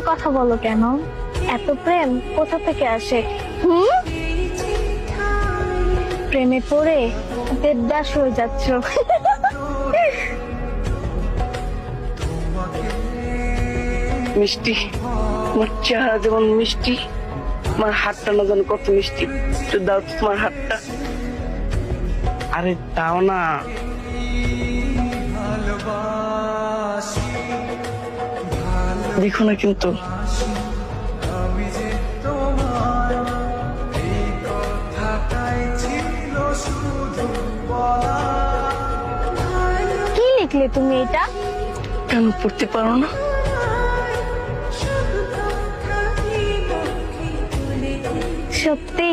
কথা বলো কেন? এত প্রেম কোথা থেকে আসে? প্রেমে পড়ে দেবদাস হয়ে যাচ্ছ। মিষ্টি, তোমার চেহারা যেমন মিষ্টি, তোমার হাতটা না যেন কত মিষ্টি। একটু দাও তো তোমার হাতটা। আরে দাও না। দেখো না কিন্তু। কি লিখলে তুমি এটা? কেন পড়তে পারো না? সত্যি